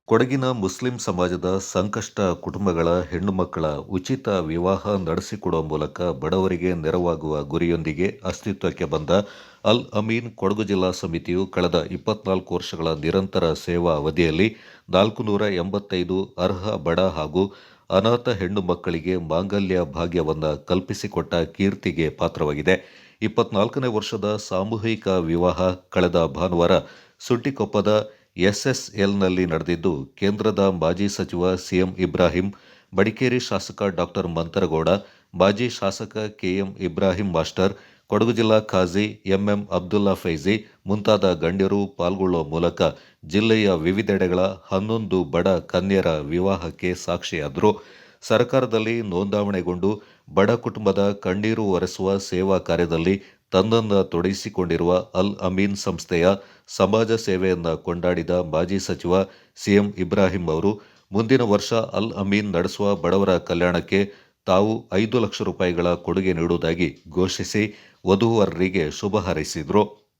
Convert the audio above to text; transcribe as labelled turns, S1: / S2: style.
S1: ಕೊಡಗಿನ ಮುಸ್ಲಿಂ ಸಮಾಜದ ಸಂಕಷ್ಟ ಕುಟುಂಬಗಳ ಹೆಣ್ಣುಮಕ್ಕಳ ಉಚಿತ ವಿವಾಹ ನಡೆಸಿಕೊಡುವ ಮೂಲಕ ಬಡವರಿಗೆ ನೆರವಾಗುವ ಗುರಿಯೊಂದಿಗೆ ಅಸ್ತಿತ್ವಕ್ಕೆ ಬಂದ ಅಲ್ ಅಮೀನ್ ಕೊಡಗು ಜಿಲ್ಲಾ ಸಮಿತಿಯು ಕಳೆದ 24 ವರ್ಷಗಳ ನಿರಂತರ ಸೇವಾ ಅವಧಿಯಲ್ಲಿ 485 ಅರ್ಹ ಬಡ ಹಾಗೂ ಅನಾಥ ಹೆಣ್ಣು ಮಕ್ಕಳಿಗೆ ಮಾಂಗಲ್ಯ ಭಾಗ್ಯವನ್ನು ಕಲ್ಪಿಸಿಕೊಟ್ಟ ಕೀರ್ತಿಗೆ ಪಾತ್ರವಾಗಿದೆ. 24ನೇ ವರ್ಷದ ಸಾಮೂಹಿಕ ವಿವಾಹ ಕಳೆದ ಭಾನುವಾರ ಸುಟ್ಟಿಕೊಪ್ಪದ ಎಸ್ಎಸ್ಎಲ್ನಲ್ಲಿ ನಡೆದಿದ್ದು, ಕೇಂದ್ರದ ಮಾಜಿ ಸಚಿವ ಸಿಎಂ ಇಬ್ರಾಹಿಂ, ಮಡಿಕೇರಿ ಶಾಸಕ ಡಾಕ್ಟರ್ ಮಂತರಗೌಡ, ಮಾಜಿ ಶಾಸಕ ಕೆಎಂ ಇಬ್ರಾಹಿಂ ಮಾಸ್ಟರ್, ಕೊಡಗು ಜಿಲ್ಲಾ ಖಾಜಿ ಎಂಎಂ ಅಬ್ದುಲ್ಲಾ ಫೈಜಿ ಮುಂತಾದ ಗಣ್ಯರು ಪಾಲ್ಗೊಳ್ಳುವ ಮೂಲಕ ಜಿಲ್ಲೆಯ ವಿವಿಧೆಡೆಗಳ 11 ಬಡ ಕನ್ಯರ ವಿವಾಹಕ್ಕೆ ಸಾಕ್ಷಿಯಾದರು. ಸರ್ಕಾರದಲ್ಲಿ ನೋಂದಾವಣೆಗೊಂಡು ಬಡ ಕುಟುಂಬದ ಕಣ್ಣೀರು ಒರೆಸುವ ಸೇವಾ ಕಾರ್ಯದಲ್ಲಿ ತನ್ನನ್ನು ತೊಡಗಿಸಿಕೊಂಡಿರುವ ಅಲ್ ಅಮೀನ್ ಸಂಸ್ಥೆಯ ಸಮಾಜ ಸೇವೆಯನ್ನು ಕೊಂಡಾಡಿದ ಮಾಜಿ ಸಚಿವ ಸಿಎಂ ಇಬ್ರಾಹಿಂ ಅವರು, ಮುಂದಿನ ವರ್ಷ ಅಲ್ ಅಮೀನ್ ನಡೆಸುವ ಬಡವರ ಕಲ್ಯಾಣಕ್ಕೆ ತಾವು 5 ಲಕ್ಷ ರೂಪಾಯಿಗಳ ಕೊಡುಗೆ ನೀಡುವುದಾಗಿ ಘೋಷಿಸಿ ವಧೂವರರಿಗೆ ಶುಭ ಹಾರೈಸಿದರು.